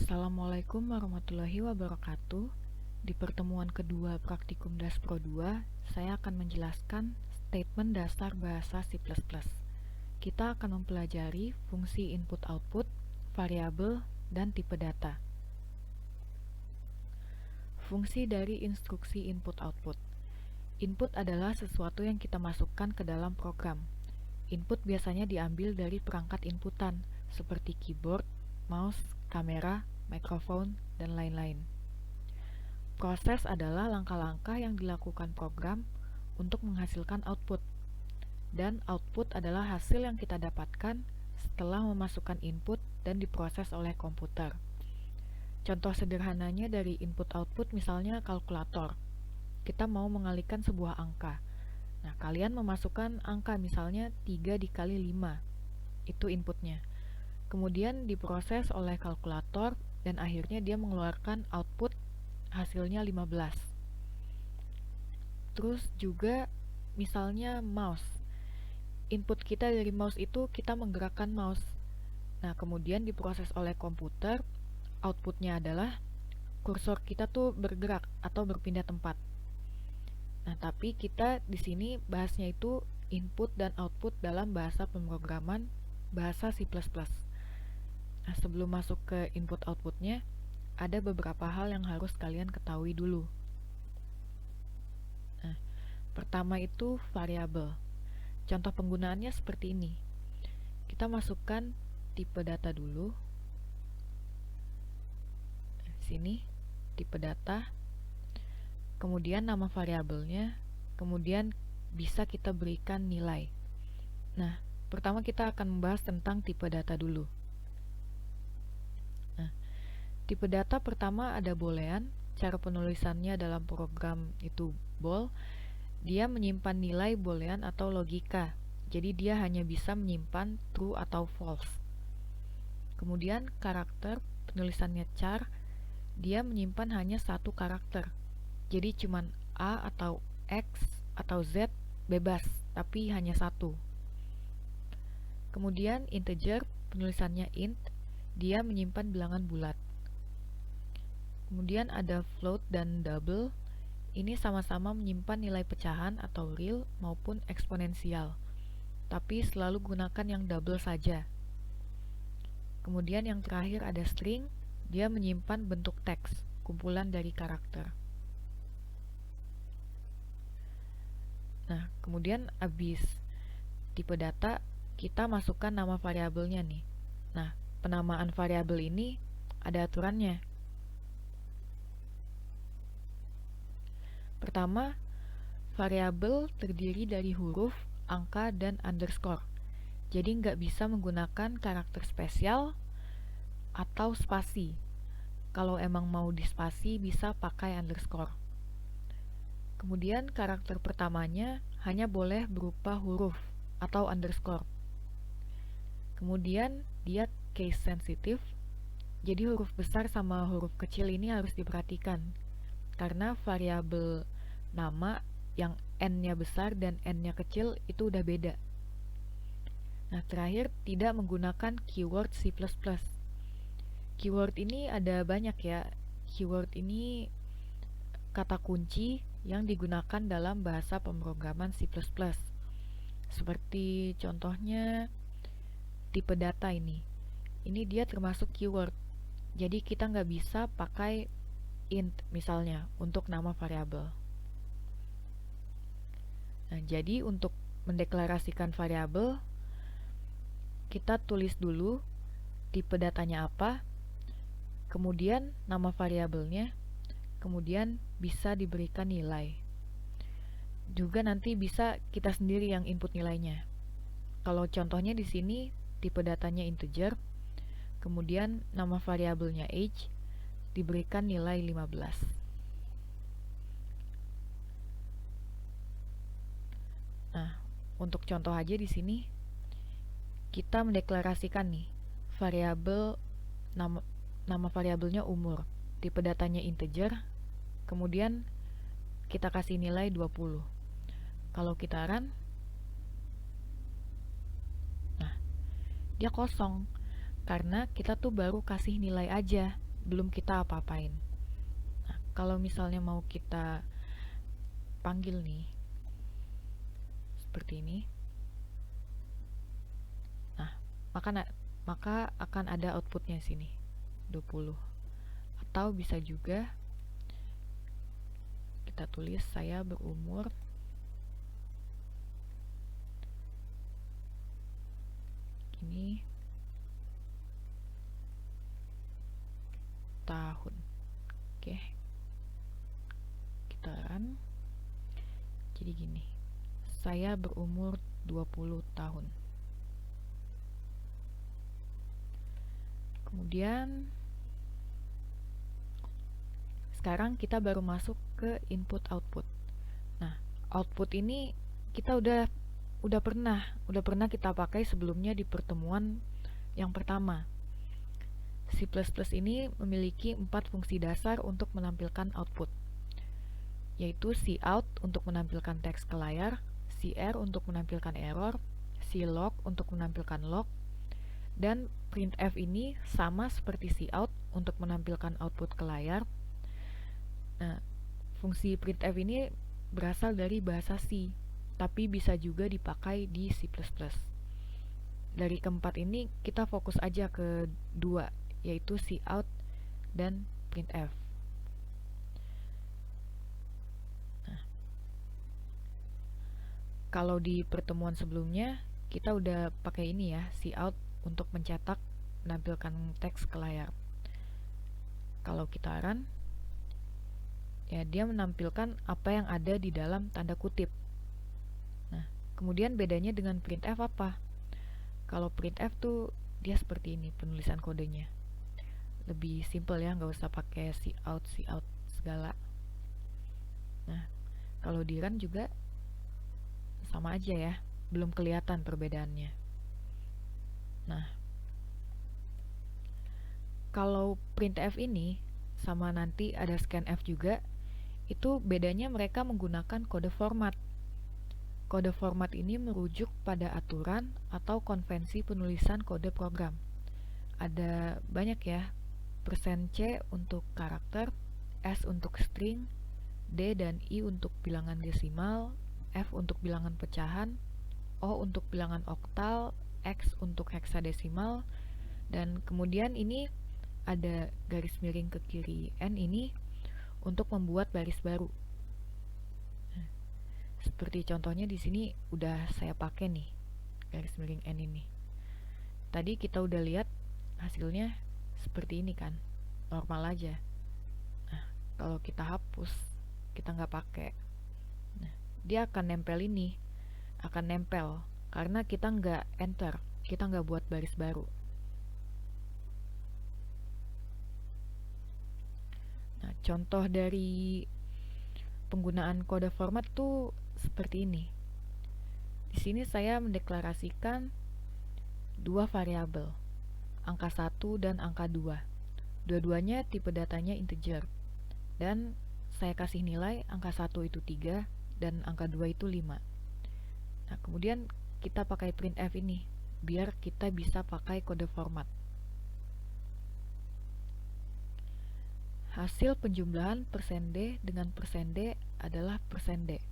Assalamualaikum warahmatullahi wabarakatuh. Di pertemuan kedua Praktikum Daspro 2, saya akan menjelaskan statement dasar bahasa C++. Kita akan mempelajari fungsi input-output, variabel, dan tipe data. Fungsi dari instruksi input-output. Input adalah sesuatu yang kita masukkan ke dalam program. Input biasanya diambil dari perangkat inputan, seperti keyboard, mouse, kamera, mikrofon, dan lain-lain. Proses adalah langkah-langkah yang dilakukan program untuk menghasilkan output. Dan output adalah hasil yang kita dapatkan setelah memasukkan input dan diproses oleh komputer. Contoh sederhananya dari input-output misalnya kalkulator. Kita mau mengalihkan sebuah angka. Nah, kalian memasukkan angka misalnya 3 dikali 5. Itu inputnya. Kemudian diproses oleh kalkulator dan akhirnya dia mengeluarkan output hasilnya 15. Terus juga misalnya mouse. Input kita dari mouse itu kita menggerakkan mouse. Nah, kemudian diproses oleh komputer, outputnya adalah kursor kita tuh bergerak atau berpindah tempat. Nah, tapi kita di sini bahasnya itu input dan output dalam bahasa pemrograman bahasa C++. Nah, sebelum masuk ke input-outputnya, ada beberapa hal yang harus kalian ketahui dulu. Nah, pertama itu variabel. Contoh penggunaannya seperti ini. Kita masukkan tipe data dulu. Sini, tipe data. Kemudian nama variabelnya. Kemudian bisa kita berikan nilai. Nah, pertama kita akan membahas tentang tipe data dulu. Tipe data pertama ada boolean, cara penulisannya dalam program itu bool. Dia menyimpan nilai boolean atau logika, jadi dia hanya bisa menyimpan true atau false. Kemudian karakter, penulisannya char, dia menyimpan hanya satu karakter, jadi cuman A atau X atau Z bebas, tapi hanya satu. Kemudian integer, penulisannya int, dia menyimpan bilangan bulat. Kemudian ada float dan double. Ini sama-sama menyimpan nilai pecahan atau real maupun eksponensial. Tapi selalu gunakan yang double saja. Kemudian yang terakhir ada string. Dia menyimpan bentuk teks, kumpulan dari karakter. Nah, kemudian habis tipe data, kita masukkan nama variabelnya nih. Nah, penamaan variabel ini ada aturannya. Pertama, variabel terdiri dari huruf, angka, dan underscore. Jadi nggak bisa menggunakan karakter spesial atau spasi. Kalau emang mau di spasi, bisa pakai underscore. Kemudian karakter pertamanya hanya boleh berupa huruf atau underscore. Kemudian dia case sensitive. Jadi huruf besar sama huruf kecil ini harus diperhatikan. Karena variabel nama yang n-nya besar dan n-nya kecil itu udah beda. Nah, terakhir tidak menggunakan keyword C++. Keyword ini ada banyak ya. Keyword ini kata kunci yang digunakan dalam bahasa pemrograman C++. Seperti contohnya tipe data ini. Ini dia termasuk keyword. Jadi kita nggak bisa pakai int misalnya untuk nama variabel. Nah, jadi untuk mendeklarasikan variabel, kita tulis dulu tipe datanya apa, kemudian nama variabelnya, kemudian bisa diberikan nilai. Juga nanti bisa kita sendiri yang input nilainya. Kalau contohnya di sini tipe datanya integer, kemudian nama variabelnya age, diberikan nilai 15. Nah, untuk contoh aja di sini kita mendeklarasikan nih variabel nama variabelnya umur, tipe datanya integer, kemudian kita kasih nilai 20. Kalau kita run, nah, dia kosong karena kita tuh baru kasih nilai aja, belum kita apa-apain. Nah, kalau misalnya mau kita panggil nih, seperti ini, nah, maka akan ada outputnya sini, 20. Atau bisa juga kita tulis saya berumur ini tahun. Oke, kita run. Jadi gini, saya berumur 20 tahun. Kemudian sekarang kita baru masuk ke input output. Nah, output ini kita udah pernah kita pakai sebelumnya di pertemuan yang pertama. C++ ini memiliki 4 fungsi dasar untuk menampilkan output, yaitu cout untuk menampilkan teks ke layar, cr untuk menampilkan error, clog untuk menampilkan log, dan printf ini sama seperti cout untuk menampilkan output ke layar. Nah, fungsi printf ini berasal dari bahasa C, tapi bisa juga dipakai di C++. Dari keempat ini kita fokus aja ke dua, yaitu cout dan printf. Nah, kalau di pertemuan sebelumnya kita udah pakai ini ya, cout untuk mencetak menampilkan teks ke layar. Kalau kita run, ya dia menampilkan apa yang ada di dalam tanda kutip. Nah, kemudian bedanya dengan printf apa? Kalau printf tuh dia seperti ini penulisan kodenya. Lebih simple ya, nggak usah pakai cout segala. Nah, kalau di run juga sama aja ya, belum kelihatan perbedaannya. Nah, kalau printf ini sama nanti ada scanf juga, itu bedanya mereka menggunakan kode format. Kode format ini merujuk pada aturan atau konvensi penulisan kode program. Ada banyak ya, %C untuk karakter, S untuk string, D dan I untuk bilangan desimal, F untuk bilangan pecahan, O untuk bilangan oktal, X untuk heksadesimal, dan kemudian ini ada garis miring ke kiri N ini untuk membuat baris baru. Seperti contohnya di sini udah saya pakai nih garis miring N ini. Tadi kita udah lihat hasilnya seperti ini kan, normal aja. Nah, kalau kita hapus, kita nggak pakai, nah, dia akan nempel ini, akan nempel karena kita nggak enter, kita nggak buat baris baru. Nah, contoh dari penggunaan kode format tuh seperti ini. Di sini saya mendeklarasikan dua variabel, angka 1 dan angka 2. Dua-duanya tipe datanya integer. Dan saya kasih nilai angka 1 itu 3 dan angka 2 itu 5. Nah, kemudian kita pakai printf ini biar kita bisa pakai kode format. Hasil penjumlahan %D dengan %D adalah %D.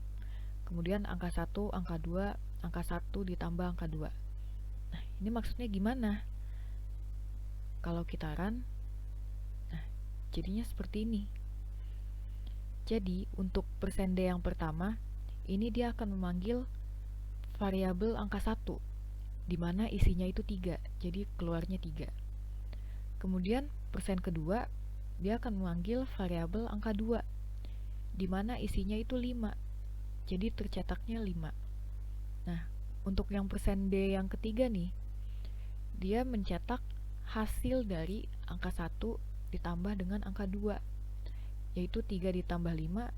Kemudian angka 1, angka 2, angka 1 ditambah angka 2. Nah, ini maksudnya gimana? Kalau kita run, nah, jadinya seperti ini. Jadi, untuk %D yang pertama, ini dia akan memanggil variabel angka 1, di mana isinya itu 3, jadi keluarnya 3. Kemudian, persen kedua, dia akan memanggil variabel angka 2, di mana isinya itu 5, jadi tercetaknya 5. Nah, untuk yang %D yang ketiga nih, dia mencetak hasil dari angka 1 ditambah dengan angka 2, yaitu 3 ditambah 5,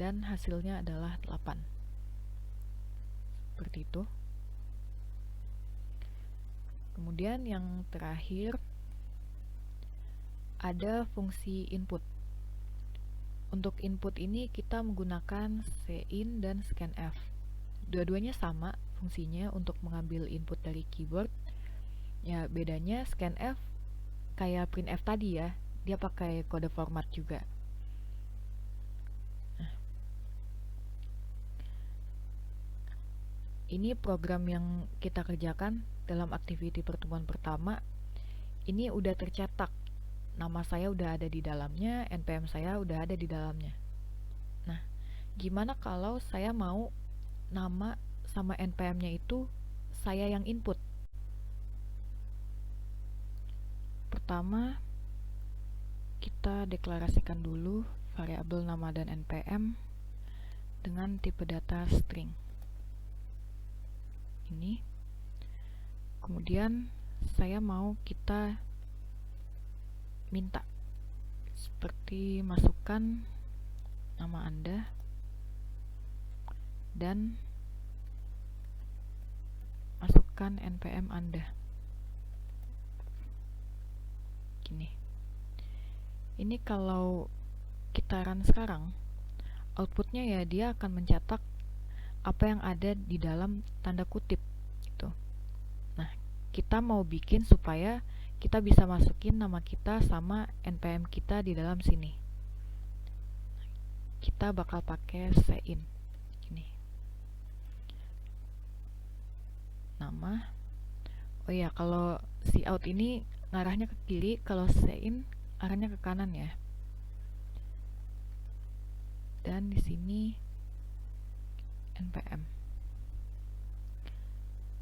dan hasilnya adalah 8. Seperti itu. Kemudian yang terakhir, ada fungsi input. Untuk input ini kita menggunakan cin dan scanf. Dua-duanya sama fungsinya untuk mengambil input dari keyboard. Ya, bedanya scanf kayak printf tadi ya, dia pakai kode format juga. Nah, ini program yang kita kerjakan dalam activity pertemuan pertama. Ini udah tercetak, nama saya udah ada di dalamnya, NPM saya udah ada di dalamnya. Nah, gimana kalau saya mau nama sama NPM-nya itu saya yang input? Pertama, kita deklarasikan dulu variabel nama dan NPM dengan tipe data string. Ini. Kemudian saya mau kita minta seperti masukkan nama Anda dan masukkan NPM Anda. Gini. Ini kalau kita run sekarang, outputnya ya dia akan mencetak apa yang ada di dalam tanda kutip gitu. Nah, kita mau bikin supaya kita bisa masukin nama kita sama NPM kita di dalam sini. Kita bakal pakai sein. Ini. Nama. Oh ya, kalau cout ini ngarahnya ke kiri, kalau sein arahnya ke kanan ya. Dan di sini NPM.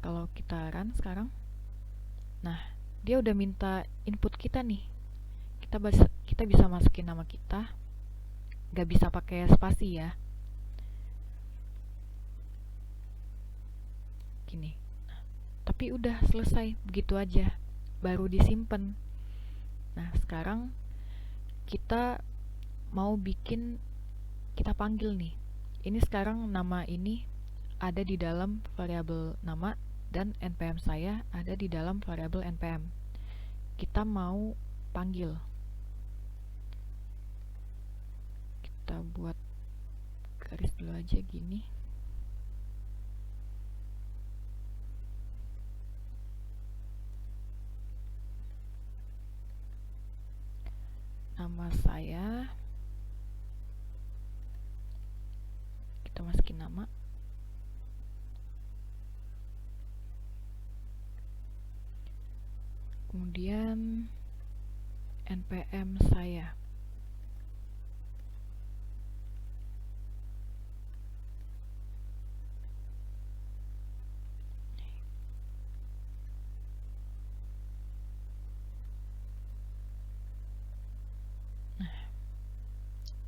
Kalau kita run sekarang, nah dia udah minta input kita nih. Kita bisa masukin nama kita, gak bisa pakai spasi ya. Gini. Nah, tapi udah selesai begitu aja, baru disimpan. Nah sekarang kita mau bikin, kita panggil nih. Ini sekarang nama ini ada di dalam variabel nama dan NPM saya ada di dalam variabel NPM. Kita mau panggil. Kita buat garis dulu aja gini. Nama saya, kita masukin nama. Kemudian NPM saya. Nah,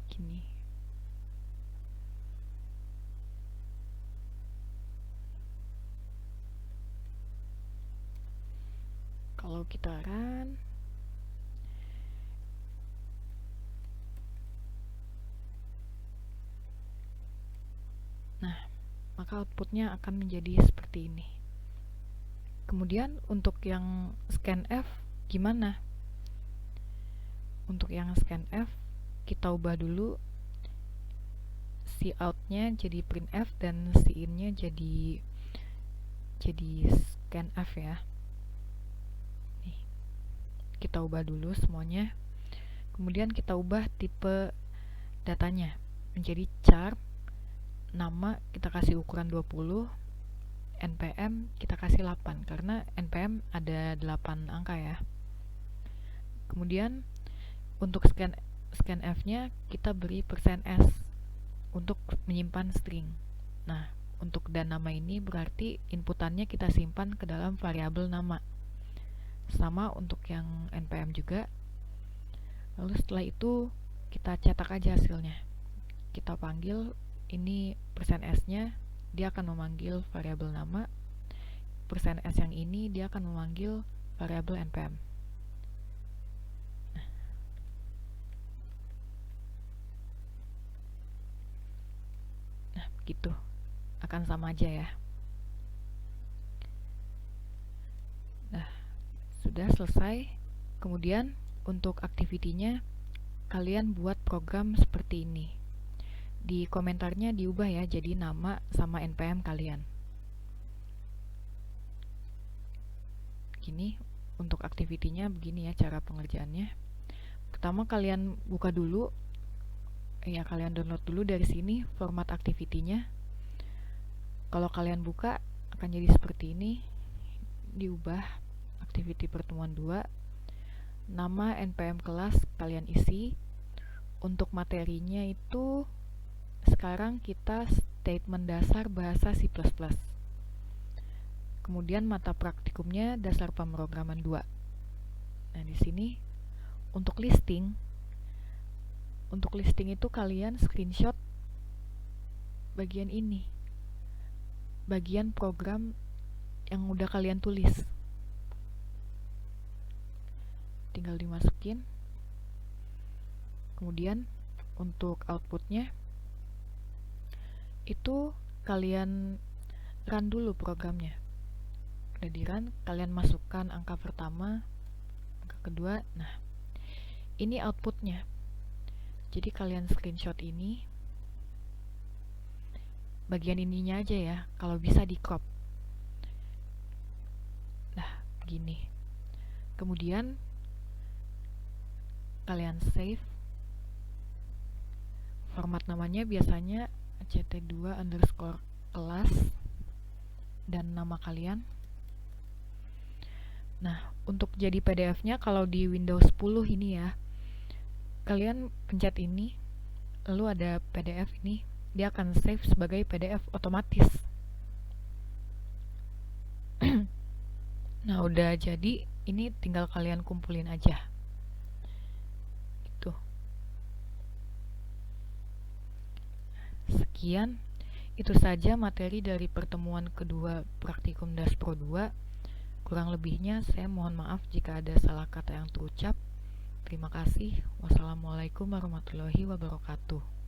gini. Kalau kita run, nah, maka outputnya akan menjadi seperti ini. Kemudian untuk yang scanf gimana? Untuk yang scanf kita ubah dulu cout-nya jadi printf dan in-nya jadi scanf ya. Nih, kita ubah dulu semuanya. Kemudian kita ubah tipe datanya menjadi char. Nama kita kasih ukuran 20, NPM kita kasih 8 karena NPM ada 8 angka ya. Kemudian untuk scanf-nya kita beri %s untuk menyimpan string. Nah, untuk dan nama ini berarti inputannya kita simpan ke dalam variabel nama. Sama untuk yang NPM juga. Lalu setelah itu kita cetak aja hasilnya. Kita panggil ini %s-nya, dia akan memanggil variabel nama. %s yang ini dia akan memanggil variabel NPM. Nah, begitu. Akan sama aja ya. Nah, sudah selesai. Kemudian untuk activity-nya kalian buat program seperti ini. Di komentarnya diubah ya jadi nama sama NPM kalian. Gini, Untuk activity-nya begini ya cara pengerjaannya. Pertama kalian buka dulu, kalian download dulu dari sini format activity-nya. Kalau kalian buka akan jadi seperti ini. Diubah activity pertemuan 2. Nama NPM kelas kalian isi. Untuk materinya itu sekarang kita statement dasar bahasa C++. Kemudian mata praktikumnya dasar pemrograman 2. Nah, di sini untuk listing itu kalian screenshot bagian ini. Bagian program yang udah kalian tulis. Tinggal dimasukin. Kemudian untuk outputnya itu kalian run dulu programnya. Udah di run, kalian masukkan angka pertama, angka kedua. Nah, ini outputnya. Jadi kalian screenshot ini, bagian ininya aja ya, kalau bisa di crop. Nah, begini. Kemudian kalian save. Format namanya biasanya ct2_kelas dan nama kalian. Nah, untuk jadi PDF-nya kalau di Windows 10 ini ya, kalian pencet ini, lalu ada PDF ini, dia akan save sebagai PDF otomatis. Nah, udah jadi, ini tinggal kalian kumpulin aja. Gitu. Sekian, itu saja materi dari pertemuan kedua praktikum Daspro 2. Kurang lebihnya saya mohon maaf jika ada salah kata yang terucap. Terima kasih. Wassalamualaikum warahmatullahi wabarakatuh.